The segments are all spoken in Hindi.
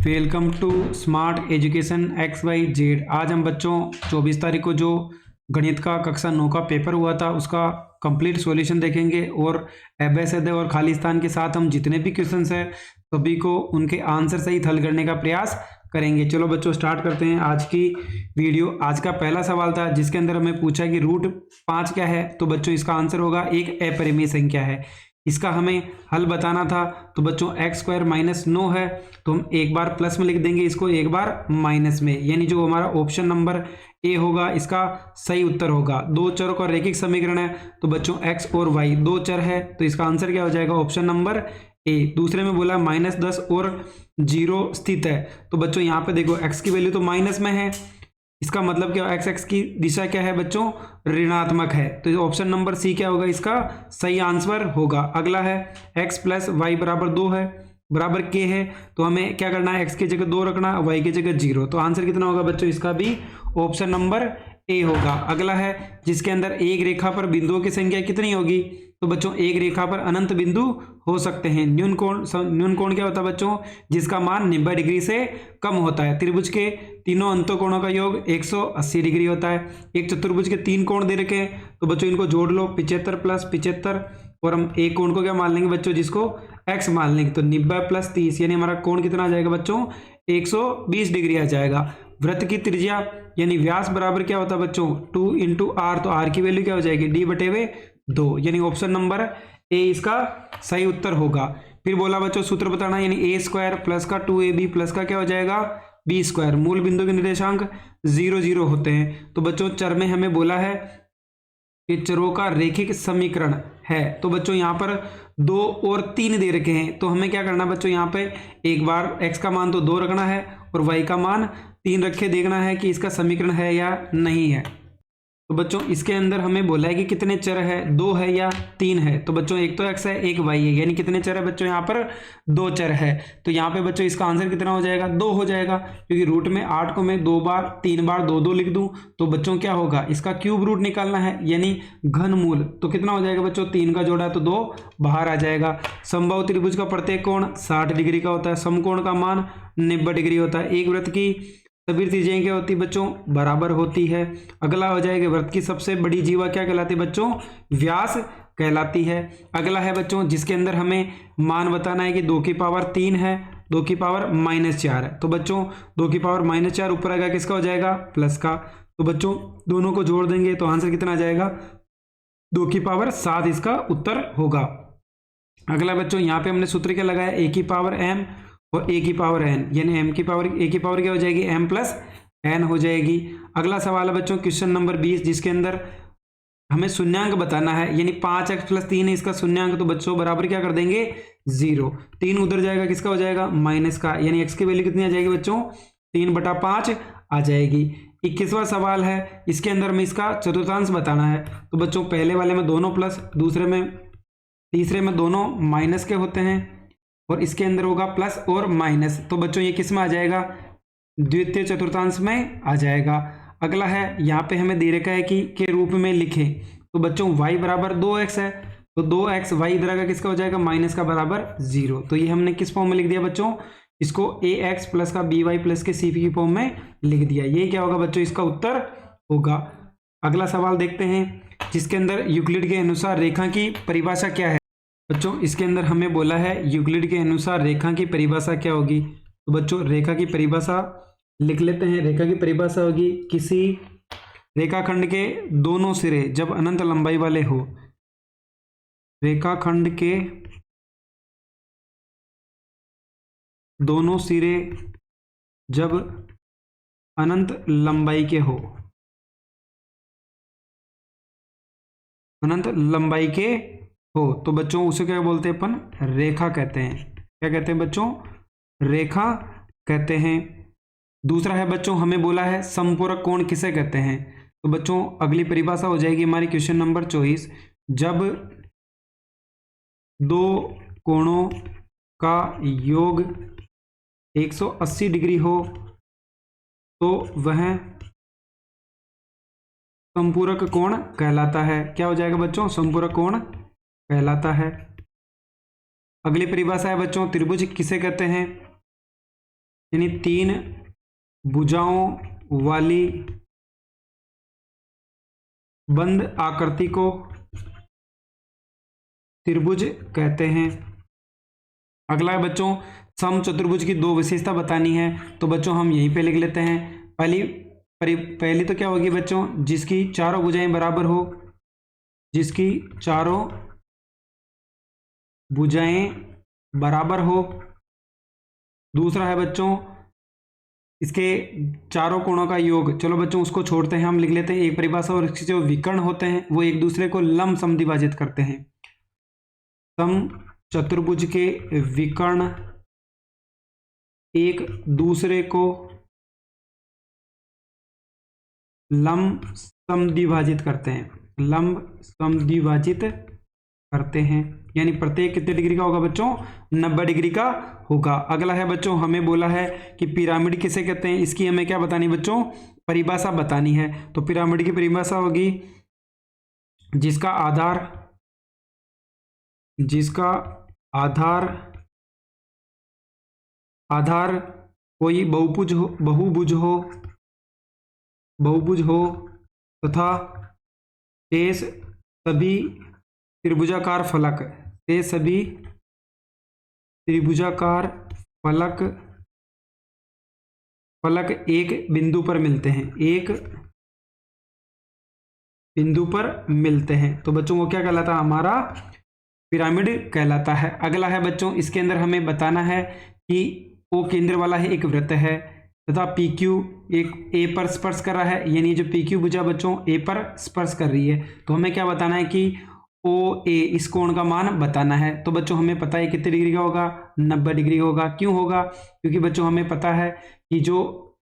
Welcome to smart education X Y Z. आज हम बच्चों 24 तारीख को जो गणित का कक्षा 9 का पेपर हुआ था उसका कंप्लीट सॉल्यूशन देखेंगे और एबेसेडे और खाली स्थान के साथ हम जितने भी क्वेश्चंस हैं सभी को उनके आंसर सहित हल करने का प्रयास करेंगे। चलो बच्चों स्टार्ट करते हैं आज की वीडियो। आज का पहला सवाल था जिसके अंदर हमें पूछा कि रूट 5 क्या है, तो बच्चों इसका आंसर होगा एक अपरिमेय संख्या है। इसका हमें हल बताना था तो बच्चों x² - 9 है तो हम एक बार प्लस में लिख देंगे इसको, एक बार माइनस में, यानी जो हमारा ऑप्शन नंबर ए होगा इसका सही उत्तर होगा। दो चरों का रैखिक समीकरण है तो बच्चों x और y दो चर है तो इसका आंसर क्या हो जाएगा, ऑप्शन नंबर ए। दूसरे में बोला -10 और 0 स्थित है तो बच्चों यहाँ पे देखो x की वैल्यू तो माइनस में है, इसका मतलब क्या, x की दिशा क्या है बच्चों, ऋणात्मक है, तो ऑप्शन नंबर सी क्या होगा, इसका सही आंसर होगा। अगला है x + y = 2 है बराबर k है तो हमें क्या करना है, x की जगह 2 रखना, y की जगह 0, तो आंसर कितना होगा बच्चों, इसका भी ऑप्शन नंबर ए होगा। अगला है जिसके अंदर एक रेखा पर बिंदुओं की संख्या कितनी होगी, तो बच्चों एक रेखा पर अनंत बिंदु हो सकते हैं। न्यून कोण क्या होता है बच्चों, जिसका मान 90 डिग्री से कम होता है। त्रिभुज के तीनों अंतों कोणों का योग 180 डिग्री होता है। एक चतुर्भुज के 3 कोण दे रखे हैं तो बच्चों इनको जोड़ लो, 75 + 75, और हम एक कोण को क्या मान लेंगे बच्चों, जिसको x मान लेंगे, तो 90 + 30 यानी हमारा कोण कितना आ जाएगा बच्चों, 120 डिग्री आ जाएगा। वृत्त की त्रिज्या यानी व्यास बराबर क्या होता है बच्चों, 2 × r, तो r की वैल्यू क्या हो जाएगी, d/2, यानी ऑप्शन नंबर ए इसका सही उत्तर होगा। फिर बोला बच्चों सूत्र बताना, यानी a² + का 2ab + का क्या हो जाएगा, b²। मूल बिंदु के निर्देशांक 0 0 होते हैं तो बच्चों चर में हमें बोला है कि चरों का रैखिक समीकरण है, तो बच्चों यहाँ पर 2 और 3 दे रखे हैं तो हमें क्या करना है बच्चों, यहाँ पे एक बार x का मान तो 2 रखना है और y का मान 3 रख के देखना है कि इसका समीकरण है या नहीं है। तो बच्चों इसके अंदर हमें बोला है कि कितने चर है, 2 है या 3 है, तो बच्चों एक तो x है एक y है, यानी कितने चर है बच्चों, यहाँ पर 2 चर है, तो यहाँ पे बच्चों इसका आंसर कितना हो जाएगा, 2 हो जाएगा, क्योंकि रूट में 8 को मैं 2 बार 3 बार 2 2 लिख दूं तो बच्चों क्या होगा, इसका क्यूब रूट निकालना है यानी घनमूल, तो कितना हो जाएगा बच्चों, 3 का जोड़ा तो 2 बाहर आ जाएगा। समबाहु त्रिभुज का प्रत्येक कोण 60 डिग्री का होता है, समकोण का मान 90 डिग्री होता है। एक वृत्त की सभी त्रिज्याएं क्या होती है बच्चों, बराबर होती है। अगला हो जाएगा वृत्त की सबसे बड़ी जीवा क्या कहलाती है बच्चों, व्यास कहलाती है। अगला है बच्चों जिसके अंदर हमें मान बताना है कि 2 की पावर 3 है, 2 की पावर -4 है, तो बच्चों 2 की पावर -4 ऊपर आएगा किसका हो जाएगा, प्लस का, तो बच्चों दोनों को जोड़ देंगे तो आंसर कितना आ जाएगा, 2 की पावर 7 इसका उत्तर होगा। अगला बच्चों यहाँ पे हमने सूत्र क्या लगाया, a की पावर m और a की पावर n, यानी a की पावर क्या हो जाएगी, m + n हो जाएगी। अगला सवाल है बच्चों क्वेश्चन नंबर 20 जिसके अंदर हमें शून्यांक बताना है, यानी 5x + 3 है इसका शून्यांक, तो बच्चों बराबर क्या कर देंगे 0, 3 उधर जाएगा किसका हो जाएगा, माइनस का, यानी x की वैल्यू कितनी आ जाएगी बच्चों, 3/5 आ जाएगी। 21वां सवाल है, इसके अंदर हमें इसका चतुर्थांश बताना है, तो बच्चों पहले वाले में दोनों प्लस, तीसरे में दोनों माइनस के होते हैं और इसके अंदर होगा प्लस और माइनस, तो बच्चों ये किस में आ जाएगा, द्वितीय चतुर्थांश में आ जाएगा। अगला है यहाँ पे हमें दे रखा है कि के रूप में लिखें, तो बच्चों y = 2x है तो 2x y इधर का किसका हो जाएगा, माइनस का बराबर 0, तो ये हमने किस फॉर्म में लिख दिया बच्चों, इसको ax + का by + के c की फॉर्म में लिख दिया। ये क्या होगा बच्चों, इसका उत्तर होगा। अगला सवाल देखते हैं जिसके अंदर यूक्लिड के अनुसार रेखा की परिभाषा क्या है। बच्चों इसके अंदर हमें बोला है यूक्लिड के अनुसार रेखा की परिभाषा क्या होगी, तो बच्चों रेखा की परिभाषा लिख लेते हैं। रेखा की परिभाषा होगी किसी रेखाखंड के दोनों सिरे जब अनंत लंबाई वाले हो, रेखाखंड के दोनों सिरे जब अनंत लंबाई के हो, अनंत लंबाई के हो, तो बच्चों उसे क्या बोलते हैं अपन, रेखा कहते हैं। क्या कहते हैं बच्चों, रेखा कहते हैं। दूसरा है बच्चों हमें बोला है समपूरक कोण किसे कहते हैं, तो बच्चों अगली परिभाषा हो जाएगी हमारी क्वेश्चन नंबर 24, जब दो कोणों का योग 180 डिग्री हो तो वह संपूरक कोण कहलाता है। क्या हो जाएगा बच्चों, संपूरक कोण कहलाता है। अगली परिभाषा है बच्चों त्रिभुज किसे कहते हैं, यानी 3 भुजाओं वाली बंद आकृति को त्रिभुज कहते हैं। अगला है बच्चों, समचतुर्भुज की 2 विशेषता बतानी है। तो बच्चों हम यहीं पे लिख लेते हैं। पहली तो क्या होगी बच्चों, जिसकी चारों भुजाएं बराबर हो, जिसकी चारों भुजाएं बराबर हो। दूसरा है बच्चों, इसके चारों कोणों का योग। चलो बच्चों उसको छोड़ते हैं, हम लिख लेते हैं एक परिभाषा, और इसके जो विकर्ण होते हैं वो एक दूसरे को लंब समद्विभाजित करते हैं। समचतुर्भुज के विकर्ण एक दूसरे को लंब समद्विभाजित करते हैं, लंब समद्विभाजित करते हैं। यानी प्रत्येक कितने डिग्री का होगा बच्चों, 90 डिग्री का होगा। अगला है बच्चों, हमें बोला है कि पिरामिड किसे कहते हैं, इसकी हमें क्या बतानी बच्चों, परिभाषा बतानी है। तो पिरामिड की परिभाषा होगी जिसका आधार कोई बहुभुज हो तथा शेष सभी त्रिभुजाकार फलक एक बिंदु पर मिलते हैं, तो बच्चों वो क्या कहलाता है, हमारा पिरामिड कहलाता है। अगला है बच्चों, इसके अंदर हमें बताना है कि ओ केंद्र वाला है एक वृत्त है तथा पी क्यू एक ए पर स्पर्श कर रहा है। यानी जो पी क्यू भुजा बच्चों ए पर स्पर्श कर रही है, तो हमें क्या बताना है कि ओ ए इस कोण का मान बताना है। तो बच्चों हमें पता है कितने डिग्री का होगा, 90 डिग्री का होगा। क्यों होगा, क्योंकि बच्चों हमें पता है कि जो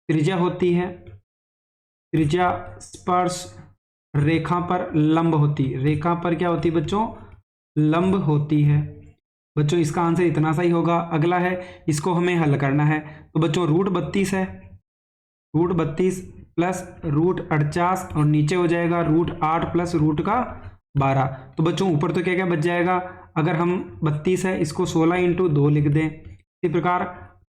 त्रिज्या होती है, त्रिज्या स्पर्श रेखा पर लंब होती, रेखा पर क्या होती बच्चों, लंब होती है। बच्चों इसका आंसर इतना सा ही होगा। अगला है, इसको हमें हल करना है। तो बच्चों √32 है, √32 प्लस √48 और नीचे हो जाएगा √8 प्लस √12। तो बच्चों ऊपर तो क्या क्या बच जाएगा, अगर हम 32 है इसको 16 × 2 लिख दें, इसी प्रकार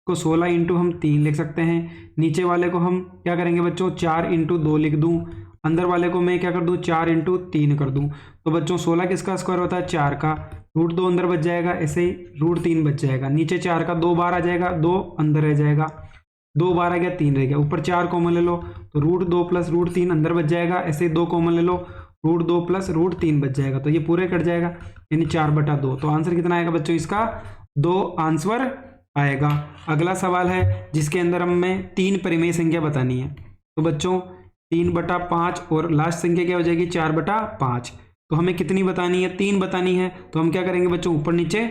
को 16 × हम 3 लिख सकते हैं। नीचे वाले को हम क्या करेंगे बच्चों, 4 × 2 लिख दूं, अंदर वाले को मैं क्या कर दूं, 4 × 3 कर दूं। तो बच्चों 16 किसका स्क्वायर होता है, 4 का, √2 अंदर बच जाएगा, ऐसे ही √3 बच जाएगा। नीचे 4 का 2 बार आ जाएगा, 2 अंदर रह जाएगा, 2 बार आ गया, 3 रह गया, ऊपर 4 कॉमन ले लो तो √2 प्लस √3 अंदर बच जाएगा, ऐसे ही 2 कॉमन ले लो, √2 प्लस √3 बच जाएगा, तो ये पूरे कट जाएगा, यानी 4/2। तो आंसर कितना आएगा बच्चों इसका, 2 आंसर आएगा। अगला सवाल है जिसके अंदर हमें 3 परिमेय संख्या बतानी है। तो बच्चों 3/5 और लास्ट संख्या क्या हो जाएगी, 4/5। तो हमें कितनी बतानी है, 3 बतानी है। तो हम क्या करेंगे बच्चों, ऊपर नीचे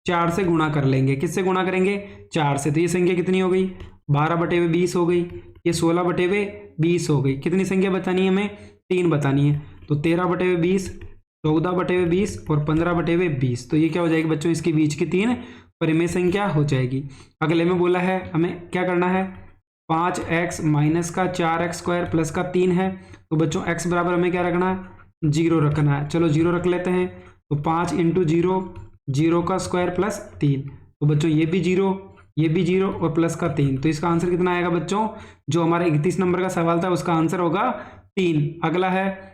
4 से गुणा कर लेंगे। किससे गुणा करेंगे, 4 से। तो ये संख्या कितनी हो गई, 12/20 हो गई, ये 16/20 हो गई। कितनी संख्या बतानी है हमें, 3 बतानी है। तो 13/20, 14/20 और 15/20। तो ये क्या हो जाएगी बच्चों, इसके बीच की 3 परिमेय संख्या हो जाएगी। अगले में बोला है हमें क्या करना है, 5x माइनस का 4x² प्लस का 3 है। तो बच्चों x बराबर हमें क्या रखना है, 0 रखना है। चलो 0 रख लेते हैं। तो 5 × 0, 0 का स्क्वायर प्लस 3। तो बच्चों ये भी 0, ये भी 0 और प्लस का 3। तो इसका आंसर कितना आएगा बच्चों, जो हमारा 31 नंबर का सवाल था उसका आंसर होगा 3। अगला है,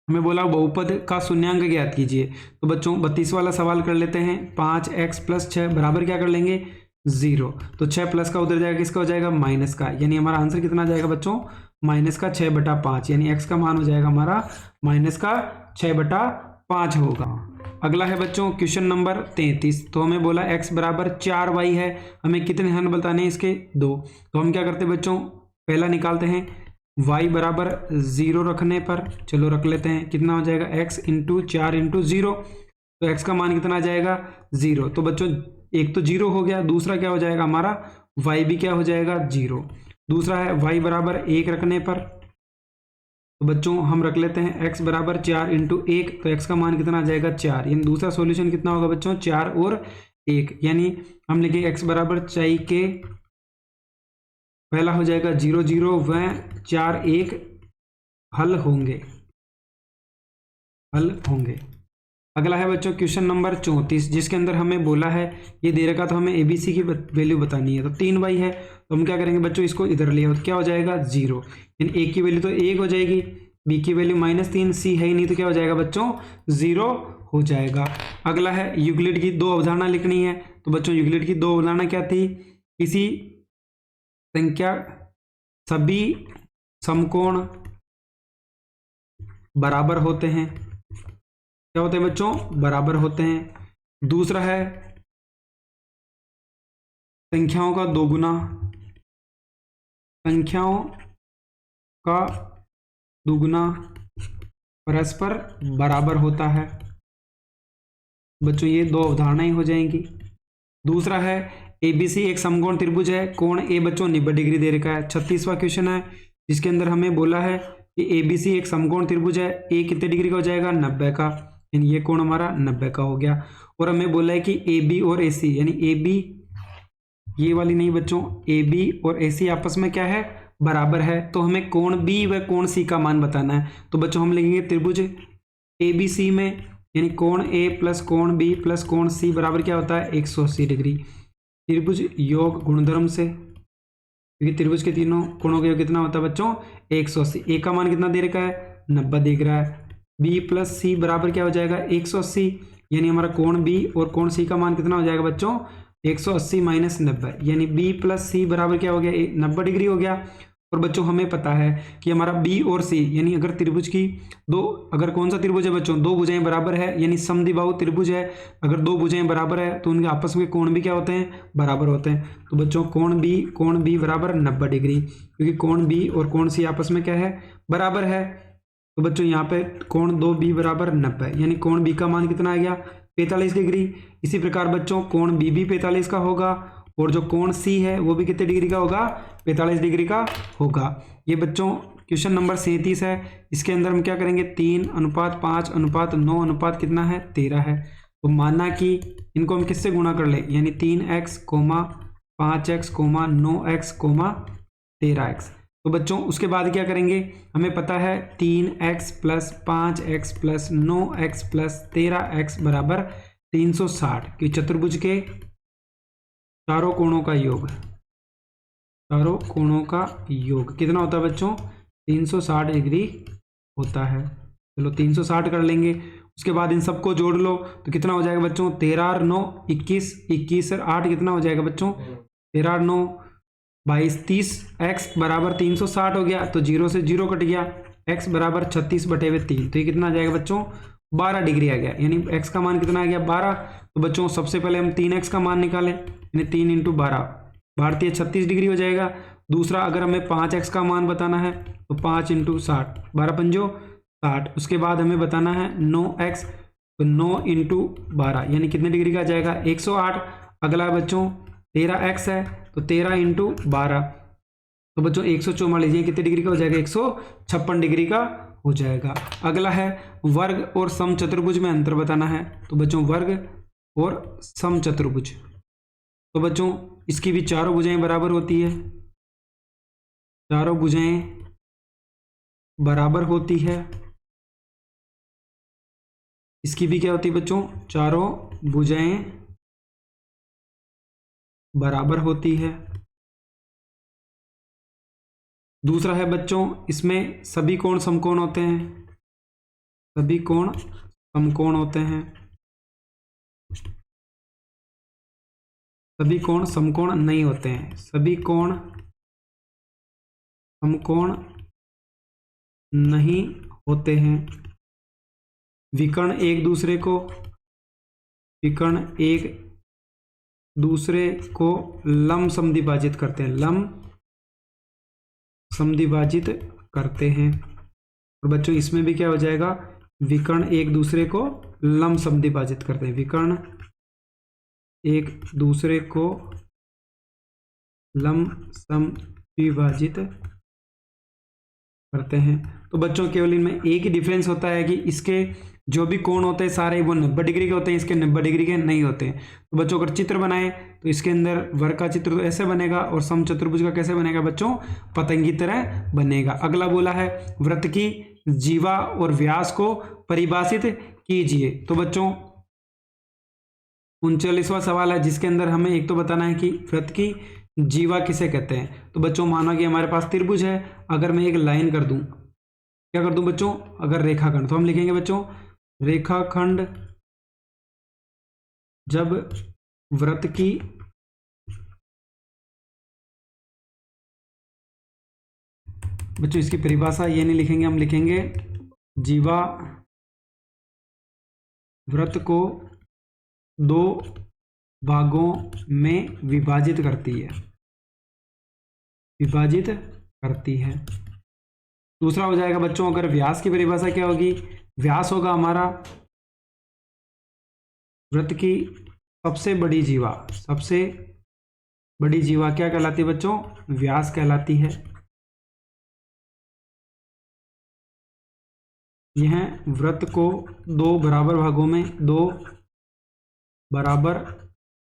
हमें बोला बहुपद का शून्यांक ज्ञात कीजिए। तो बच्चों 32 वाला सवाल कर लेते हैं। 5x + 6 बराबर क्या कर लेंगे, 0। तो 6 प्लस का उधर जाएगा, किसका हो जाएगा, माइनस का। यानी हमारा आंसर कितना आ जाएगा बच्चों, -6/5। यानी x का मान हो जाएगा हमारा -6/5 होगा। अगला है बच्चों क्वेश्चन नंबर 33। तो हमें बोला x बराबर 4y है, हमें कितने हल बताने हैं इसके, 2। तो हम क्या करते हैं बच्चों, पहला निकालते हैं, y बराबर 0 रखने पर, चलो रख लेते हैं, कितना हो जाएगा, x × 4 × 0। तो x का मान कितना आ जाएगा, 0। तो बच्चों एक तो 0 हो गया, दूसरा क्या हो जाएगा हमारा, y भी क्या हो जाएगा, 0। दूसरा है y बराबर 1 रखने पर, तो बच्चों हम रख लेते हैं x बराबर 4 × 1। तो x का मान कितना आ जाएगा, 4। यानी दूसरा सॉल्यूशन कितना होगा बच्चों, 4 और 1। यानी हम लिखेंगे x बराबर 4 के, पहला हो जाएगा 0 0 व 4 1 हल होंगे। अगला है बच्चों क्वेश्चन नंबर 34, जिसके अंदर हमें बोला है ये दे रखा तो हमें ABC की वैल्यू बतानी है। तो 3y है तो हम क्या करेंगे बच्चों, इसको इधर ले आओ तो क्या हो जाएगा 0, यानी A की वैल्यू तो 1 हो जाएगी, B की वैल्यू -3, C है ही नहीं तो क्या हो जाएगा बच्चों 0 हो जाएगा। अगला है यूक्लिड की दो अवधारणा लिखनी है। तो बच्चों यूक्लिड की दो अवधारणा क्या थी, किसी संख्या सभी समकोण बराबर होते हैं, क्या होते हैं बच्चों बराबर होते हैं। दूसरा है संख्याओं का दोगुना, संख्याओं का दुगुना परस्पर बराबर होता है। बच्चों ये दो अवधारणाएं हो जाएंगी। दूसरा है ABC एक समकोण त्रिभुज है, कोण A बच्चों 90 डिग्री दे रखा है। 36वां क्वेश्चन है जिसके अंदर हमें बोला है कि ABC एक समकोण त्रिभुज है, A कितने डिग्री का हो जाएगा 90 का, यानी ये कोण हमारा 90 का हो गया। और हमें बोला है कि AB और AC, यानी AB ये वाली नहीं बच्चों, AB और AC आपस में क्या है बराबर है, तो हमें कोण B व कोण C का मान बताना है। तो बच्चों हम लिखेंगे त्रिभुज ABC में, यानी कोण A प्लस कोण B प्लस कोण C बराबर क्या होता है 180 डिग्री। त्रिभुज योग गुणधर्म से, क्योंकि त्रिभुज के तीनों कोणों का योग कितना होता है बच्चों 180। A का मान कितना दे रखा है 90 देख रहा है, B प्लस C बराबर क्या हो जाएगा 180, यानी हमारा कोण B और कोण C का मान कितना हो जाएगा बच्चों 180 माइनस 90, यानी B प्लस C बराबर क्या हो गया 90 डिग्री हो गया। और बच्चों हमें पता है कि हमारा B और C, यानी अगर त्रिभुज की दो, अगर कौन सा त्रिभुज है बच्चों दो भुजाएं बराबर है, यानी समद्विबाहु त्रिभुज है, अगर दो भुजाएं बराबर है तो उनके आपस में कोण भी क्या होते हैं बराबर होते हैं। तो बच्चों कोण B बराबर 90 डिग्री, क्योंकि कोण B और कोण C आपस में क्या है बराबर है। तो बच्चों यहाँ पे कोण 2B बराबर 90, यानी कोण B का मान कितना आ गया 45 डिग्री। इसी प्रकार बच्चों कोण B भी 45 का होगा, और जो कोण C है वो भी कितने डिग्री का होगा 45 डिग्री का होगा। ये बच्चों क्वेश्चन नंबर 37 है। इसके अंदर हम क्या करेंगे 3:5:9 कितना है 13 है। तो माना कि इनको हम किससे गुणा कर ले, यानी 3x, 5x, 9x, 13x। तो बच्चों उसके बाद क्या करेंगे, हमें पता है 3x plus 5x plus 9x plus 13x बराबर 360 कि चतुर्भुज के चारों कोणों का योग, चारों कोणों का योग कितना होता है बच्चों 360 डिग्री होता है। चलो 360 कर लेंगे। उसके बाद इन सबको जोड़ लो तो कितना हो जाएगा बच्चों 13 और 9 21, 21 और 8 कितना हो जाएगा बच्चों 13 और 9 22, 30, x बराबर 360 हो गया, तो 0 से 0 कट गया, x बराबर 36/3, तो ये कितना आ जाएगा बच्चों 12 डिग्री आ गया, यानी x का मान कितना आ गया 12। तो बच्चों सबसे पहले हम 3x का मान निकालें, यानी 3 × 12 भारतीय 36 डिग्री हो जाएगा। दूसरा अगर हमें 5x का मान बताना है तो 5 × 60, 12×5 60। उसके बाद हमें बताना है 9x, तो 9 × 12 यानी कितने डिग्री का आ जाएगा 108। अगला बच्चों 13x है तो 13 × 12, तो बच्चों 144 लीजिए कितने डिग्री का हो जाएगा 156 डिग्री का हो जाएगा। अगला है वर्ग और समचतुर्भुज में अंतर बताना है। तो बच्चों वर्ग और समचतुर्भुज, तो बच्चों इसकी भी चारों भुजाएं बराबर होती है, चारों भुजाएं बराबर होती है। इसकी भी क्या होती है बच्चों चारों भुजाएं बराबर होती है। दूसरा है बच्चों इसमें सभी कोण समकोण होते हैं, सभी कोण समकोण होते हैं, सभी कोण समकोण नहीं होते हैं, सभी कोण समकोण नहीं होते हैं। विकर्ण एक दूसरे को लंब समद्विभाजित करते हैं, लंब समद्विभाजित करते हैं। और बच्चों इसमें भी क्या हो जाएगा विकर्ण एक दूसरे को लंब समद्विभाजित करते हैं, विकर्ण एक दूसरे को लंब समद्विभाजित करते हैं। तो बच्चों केवल इनमें एक ही डिफरेंस होता है कि इसके जो भी कोण होते हैं सारे वो 90 डिग्री के होते हैं, इसके 90 डिग्री के नहीं होते हैं। तो बच्चों अगर चित्र बनाएं तो इसके अंदर वर्ग का चित्र तो ऐसे बनेगा और समचतुर्भुज का कैसे बनेगा बच्चों पतंग की तरह बनेगा। अगला बोला है वृत्त की जीवा और व्यास को परिभाषित कीजिए। तो बच्चों 39वां सवाल है जिसके अंदर हमें एक तो बताना है कि वृत्त की जीवा किसे कहते हैं। तो बच्चों माना कि हमारे पास त्रिभुज है, अगर मैं एक लाइन कर दूं, क्या कर दूं बच्चों, अगर रेखाखंड, तो हम लिखेंगे बच्चों रेखाखंड जब वृत्त की बच्चों इसकी परिभाषा ये नहीं लिखेंगे, हम लिखेंगे जीवा वृत्त को दो भागों में विभाजित करती है, विभाजित करती है। दूसरा हो जाएगा बच्चों, अगर व्यास की परिभाषा क्या होगी, व्यास होगा हमारा वृत्त की सबसे बड़ी जीवा, सबसे बड़ी जीवा क्या कहलाती है बच्चों, व्यास कहलाती है। यह वृत्त को दो बराबर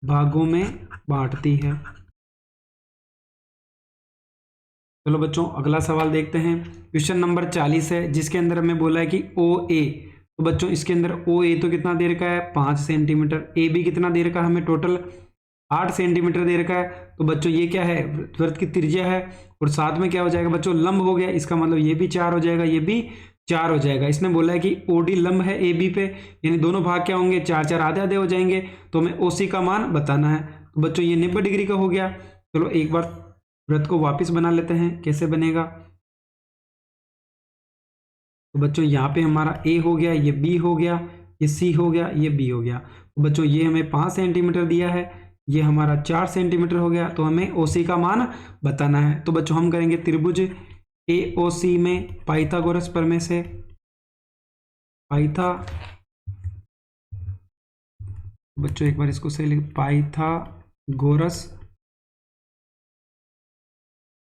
भागों में बांटती है। चलो बच्चों अगला सवाल देखते हैं। क्वेश्चन नंबर 40 है जिसके अंदर हमें बोला है कि ओ ए, तो बच्चों इसके अंदर ओ ए तो कितना दे रखा है 5 सेंटीमीटर, ए बी कितना दे रखा है हमें टोटल 8 सेंटीमीटर दे रखा है। तो बच्चों ये क्या है, वृत्त की त्रिज्या है और साथ में क्या हो जाएगा बच्चों, लंब हो गया, इसका मतलब ये भी 4 हो जाएगा, ये भी 4 हो जाएगा। इसने बोला है कि ओडी लंब है ए बी पे, यानी दोनों भाग क्या होंगे 4 4 आधे आधे हो जाएंगे, तो हमें ओसी का मान बताना है। तो बच्चों ये 90 डिग्री का हो गया। चलो एक बार वृत्त को वापस बना लेते हैं, कैसे बनेगा। तो बच्चों यहाँ पे हमारा ए हो गया, ये बी हो गया, ये सी हो गया, ये बी हो गया। तो बच्चों ये हमें 5 सेंटीमीटर दिया है, ये हमारा 4 सेंटीमीटर हो गया, तो हमें ओसी का मान बताना है। तो बच्चों हम करेंगे त्रिभुज एओसी में पाइथागोरस प्रमेय से, बच्चों एक बार इसको सही लिख, पाइथागोरस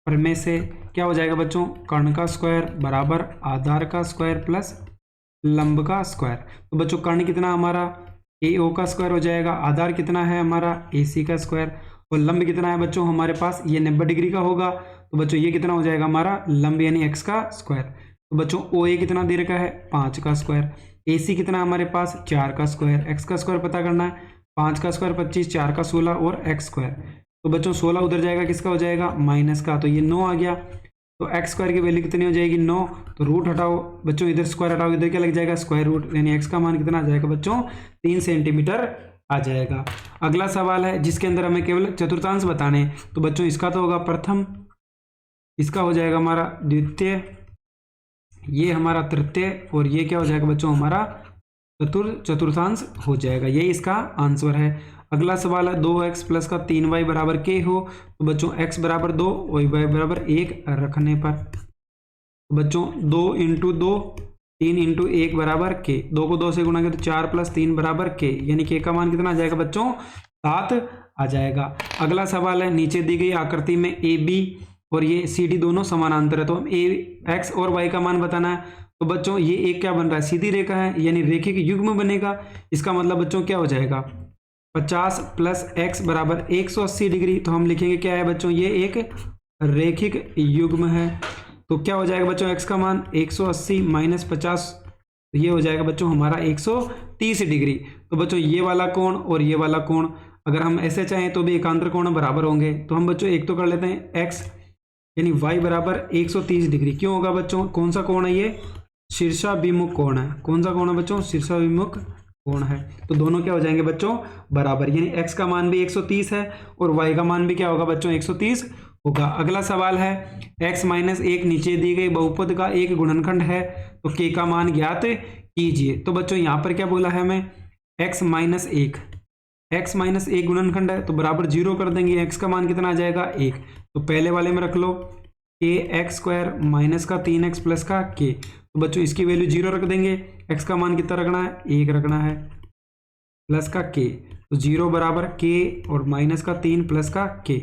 प्रमेय से क्या हो जाएगा बच्चों, कर्ण का स्क्वायर बराबर आधार का स्क्वायर प्लस लंब का स्क्वायर। तो बच्चों कर्ण कितना हमारा एओ का स्क्वायर हो जाएगा, आधार कितना है हमारा एसी का स्क्वायर, और लंब कितना है बच्चों हमारे पास ये 90 डिग्री का होगा। तो बच्चों ये कितना हो जाएगा हमारा लंब यानी एक्स का स्क्वायर। तो बच्चों ओ ए कितना दे रखा है 5 का स्क्वायर, ए सी कितना हमारे पास 4 का स्क्वायर, एक्स का स्क्वायर पता करना है, 5 का स्क्वायर 25, 4 का 16 और एक्स स्क्वायर। तो बच्चों 16 उधर जाएगा, किसका हो जाएगा माइनस का, तो ये 9 आ गया। तो एक्स स्क्वायर की वैल्यू कितनी हो जाएगी 9, तो रूट हटाओ बच्चों, इधर स्क्वायर हटाओ, इधर क्या लग जाएगा स्क्वायर रूट, यानी एक्स का मान कितना आ जाएगा बच्चों 3 सेंटीमीटर आ जाएगा। अगला सवाल है जिसके अंदर हमें केवल चतुर्थांश बताने हैं। तो बच्चों इसका तो होगा प्रथम, इसका हो जाएगा हमारा द्वितीय, ये हमारा तृतीय, और ये क्या हो जाएगा बच्चों हमारा चतुर्थांश हो जाएगा, ये इसका आंसर है। अगला सवाल है 2x प्लस का 3y बराबर k हो। तो बच्चों x बराबर 2 और y बराबर 1 रखने पर, तो बच्चों 2 इंटू 2 3 इंटू 1 बराबर k, 2 को 2 से गुणा करें तो 4 प्लस 3 बराबर k, यानी k का मान कितना आ जाएगा बच्चों 7 आ जाएगा। अगला सवाल है नीचे दी गई आकृति में ए बी और ये सी डी दोनों समानांतर है, तो हम ए एक्स और वाई का मान बताना है। तो बच्चों ये एक क्या बन रहा है सीधी रेखा है, यानी रेखिक युग्म बनेगा। इसका मतलब बच्चों क्या हो जाएगा 50 प्लस एक्स बराबर 180 डिग्री। तो हम लिखेंगे क्या है बच्चों, ये एक रेखिक युग्म है। तो क्या हो जाएगा बच्चों एक्स का मान 180 माइनस 50, तो ये हो जाएगा बच्चों हमारा 130 डिग्री। तो बच्चों ये वाला कोण और ये वाला कोण अगर हम ऐसे चाहें तो भी एकांतर कोण बराबर होंगे। तो हम बच्चों एक तो कर लेते हैं एक्स यानी y बराबर 130 डिग्री। क्यों होगा बच्चों, कौन सा कोण है ये, शीर्षाभिमुख कोण है। कौन सा कोण है बच्चों, शीर्षाभिमुख कोण है। तो दोनों क्या हो जाएंगे बच्चों बराबर, यानी x का मान भी 130 है और y का मान भी क्या होगा बच्चों 130 होगा। अगला सवाल है x माइनस 1 नीचे दी गई बहुपद का एक गुणनखंड है, तो k का मान ज्ञात कीजिए। तो बच्चों यहाँ पर क्या बोला है हमें x माइनस 1 गुणनखंड है, तो बराबर 0 कर देंगे, x का मान कितना आ जाएगा 1। तो पहले वाले में रख लो ax स्क्वायर माइनस का 3x प्लस का k। तो बच्चों इसकी वैल्यू 0 रख देंगे, x का मान कितना रखना है 1 रखना है प्लस का k। तो 0 बराबर k और माइनस का 3 प्लस का k।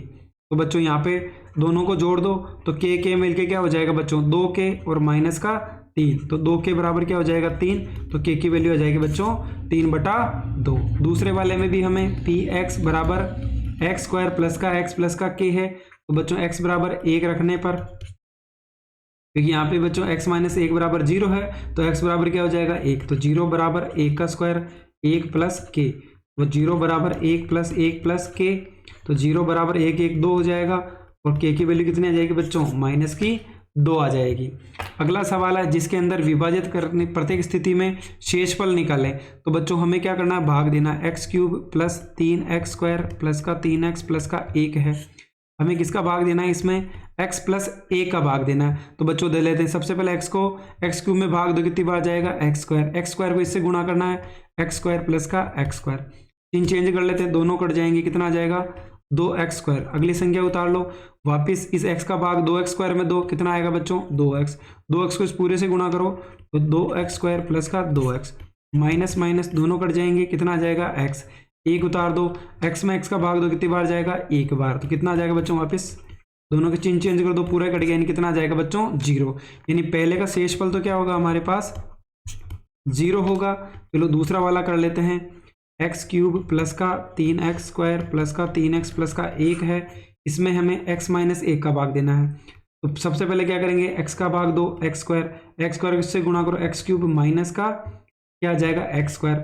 तो बच्चों यहाँ पे दोनों को जोड़ दो तो k मिलके क्या हो जाएगा बच्चों 2k और माइनस का 3, तो 2k बराबर क्या हो जाएगा 3। तो k की वैल्यू आ जाएगी बच्चों 3/2। दूसरे वाले में भी हमें px बराबर एक्स स्क्वायर प्लस का x प्लस का k है। तो बच्चों x बराबर 1 रखने पर क्योंकि यहाँ पे बच्चों x माइनस 1 बराबर 0 है, तो x बराबर क्या हो जाएगा 1, तो 0 बराबर 1 का स्क्वायर 1 प्लस के, वो 0 बराबर 1 प्लस 1 प्लस के, तो 0 बराबर 1 1 2 हो जाएगा, और k की वैल्यू कितनी आ जाएगी बच्चों, माइनस की 2 आ जाएगी। अगला सवाल है जिसके अंदर विभाजित करने प्रत्येक स्थिति में शेषफल निकालें, तो बच्चों हमें क्या करना है, भाग देना। X cube plus 3x square plus का 3x प्लस का 1 है, हमें किसका भाग देना है, इसमें x प्लस 1 का भाग देना है। तो बच्चों दे लेते हैं, सबसे पहले x को एक्स क्यूब में भाग दो, कितनी बार जाएगा एक्स स्क्वायर को इससे गुणा करना है, एक्स स्क्वायर प्लस का एक्स स्क्वायर, चिन्ह चेंज कर लेते हैं, दोनों कट जाएंगे, कितना आ जाएगा 2x स्क्वायर। अगली संख्या उतार लो, वापिस इस x का भाग 2x स्क्वायर में 2, कितना आएगा बच्चों 2x, 2x को इस पूरे से गुणा करो तो 2x स्क्वायर प्लस का 2x, माइनस माइनस दोनों कट जाएंगे, कितना आ जाएगा x, 1 उतार दो, x में x का भाग दो, कितनी बार जाएगा 1 बार, तो कितना आ जाएगा बच्चों, वापस दोनों के चिन्ह चेंज कर दो, पूरा कट गया, यानी कितना आ जाएगा बच्चों 0, यानी पहले का शेषफल तो क्या होगा हमारे पास 0 होगा। चलो दूसरा वाला कर लेते हैं, एक्स क्यूब प्लस का 3x स्क्वायर प्लस का 3x प्लस का 1 है, इसमें हमें x माइनस 1 का भाग देना है। तो सबसे पहले क्या करेंगे, x का भाग दो, एक्स स्क्वायर इससे गुणा करो, एक्स क्यूब माइनस का क्या आ जाएगा एक्स स्क्वायर,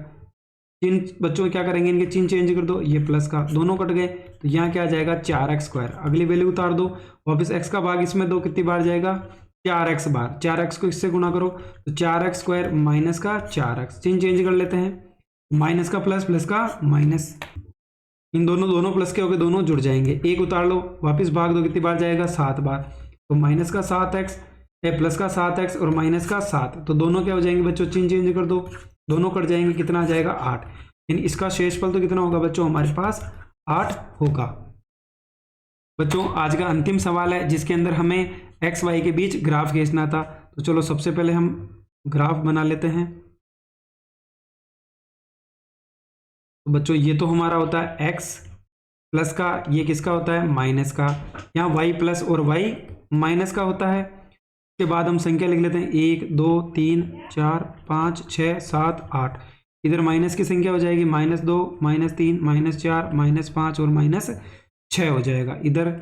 चिन्ह बच्चों क्या करेंगे, इनके चिन्ह चेंज कर दो, ये प्लस का दोनों कट गए, तो यहाँ क्या आ जाएगा 4x स्क्वायर। अगली वैल्यू उतार दो, वापस x का भाग इसमें दो, कितनी बार जाएगा 4x बार, 4x को इससे गुणा करो तो 4x स्क्वायर माइनस का 4x, चिन्ह चेंज कर लेते हैं, माइनस का प्लस, प्लस का माइनस, इन दोनों प्लस के होकर दोनों जुड़ जाएंगे, 1 उतार लो, वापस भाग दो, कितनी बार जाएगा 7 बार, तो माइनस का 7x प्लस का 7x और माइनस का 7, तो दोनों क्या हो जाएंगे बच्चों, चिन्ह चेंज कर दो, दोनों कट जाएंगे, कितना आ जाएगा 8, यानी इसका शेषफल तो कितना होगा बच्चों, हमारे पास 8 होगा। बच्चों आज का अंतिम सवाल है जिसके अंदर हमें एक्स वाई के बीच ग्राफ खींचना था, तो चलो सबसे पहले हम ग्राफ बना लेते हैं। तो बच्चों ये तो हमारा होता है x प्लस का, ये किसका होता है माइनस का, यहाँ y प्लस और y माइनस का होता है। उसके बाद हम संख्या लिख लेते हैं 1 2 3 4 5 6 7 8, इधर माइनस की संख्या हो जाएगी -2 -3 -4 -5 और -6 हो जाएगा, इधर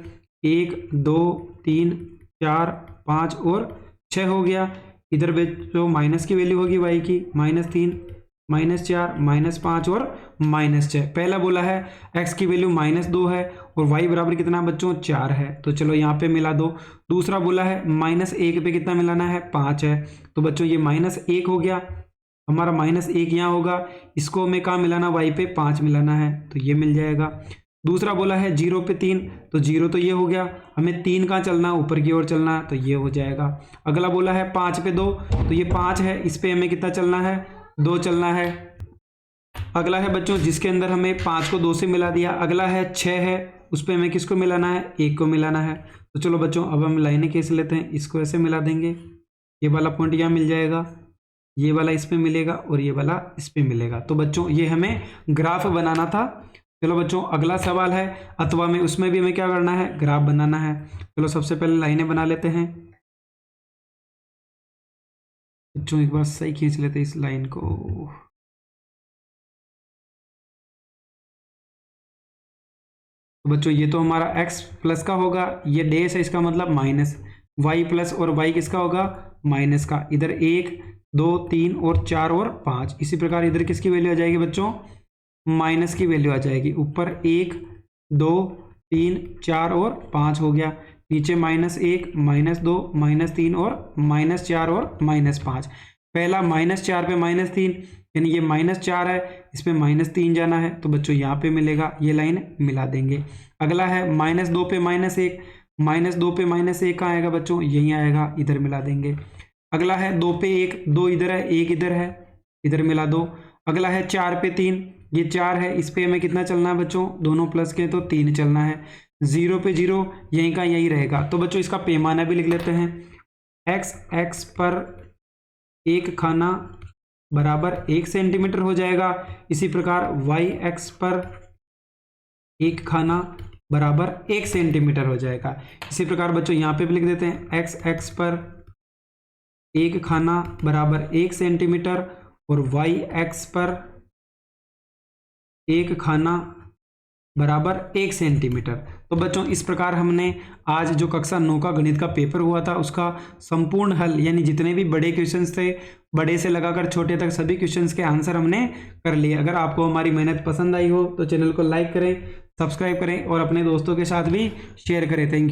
1 2 3 4 5 और 6 हो गया, इधर जो माइनस की वैल्यू होगी y की -3 -4 -5 और -6। पहला बोला है x की वैल्यू -2 है और y बराबर कितना बच्चों 4 है, तो चलो यहाँ पे मिला दो। दूसरा बोला है -1 पे कितना मिलाना है 5 है, तो बच्चों ये -1 हो गया, हमारा -1 यहाँ होगा, इसको हमें कहाँ मिलाना y पे 5 मिलाना है, तो ये मिल जाएगा। दूसरा बोला है 0 पे 3, तो 0 तो ये हो गया, हमें 3 कहाँ चलना है ऊपर की ओर चलना है, तो ये हो जाएगा। अगला बोला है 5 पे 2, तो ये 5 है, इस पे हमें कितना चलना है 2 चलना है। अगला है बच्चों जिसके अंदर हमें 5 को 2 से मिला दिया, अगला है 6 है, उस पर हमें किसको मिलाना है 1 को मिलाना है। तो चलो बच्चों अब हम लाइनें कैसे लेते हैं, इसको ऐसे मिला देंगे, ये वाला पॉइंट यहाँ मिल जाएगा, ये वाला इस पे मिलेगा और ये वाला इस पे मिलेगा। तो बच्चों ये हमें ग्राफ बनाना था। चलो बच्चों अगला सवाल है अथवा में, उसमें भी हमें क्या करना है ग्राफ बनाना है। चलो सबसे पहले लाइनें बना लेते हैं बच्चों, एक बार सही खींच लेते हैं इस लाइन को। तो बच्चों ये तो हमारा x प्लस का होगा, ये डैश है इसका मतलब माइनस, y प्लस और y किसका होगा माइनस का, इधर 1 2 3 और 4 और 5, इसी प्रकार इधर किसकी वैल्यू आ जाएगी बच्चों माइनस की वैल्यू आ जाएगी। ऊपर 1 2 3 4 और 5 हो गया, नीचे -1 -2 -3 और -4 और -5। पहला -4 पे -3, यानी ये -4 है, इस पे -3 जाना है, तो बच्चों यहाँ पे मिलेगा, ये लाइन मिला देंगे। अगला है -2 पे -1, -2 पे -1 कहाँ आएगा बच्चों यहीं आएगा, इधर मिला देंगे। अगला है 2 पे 1, 2 इधर है 1 इधर है, इधर मिला दो। अगला है 4 पे 3, ये 4 है, इस पे हमें कितना चलना है बच्चों दोनों प्लस के, तो 3 चलना है। 0 पे 0 यहीं का यही रहेगा। तो बच्चों इसका पैमाना भी लिख लेते हैं, x पर 1 खाना बराबर 1 सेंटीमीटर हो जाएगा, इसी प्रकार y पर 1 खाना बराबर 1 सेंटीमीटर हो जाएगा। इसी प्रकार बच्चों यहाँ पे भी लिख देते हैं x पर 1 खाना बराबर 1 सेंटीमीटर और y पर 1 खाना बराबर 1 सेंटीमीटर। तो बच्चों इस प्रकार हमने आज जो कक्षा 9 का गणित का पेपर हुआ था उसका संपूर्ण हल यानी जितने भी बड़े क्वेश्चंस थे, बड़े से लगाकर छोटे तक सभी क्वेश्चंस के आंसर हमने कर लिए। अगर आपको हमारी मेहनत पसंद आई हो तो चैनल को लाइक करें, सब्सक्राइब करें और अपने दोस्तों के साथ भी शेयर करें। Thank you.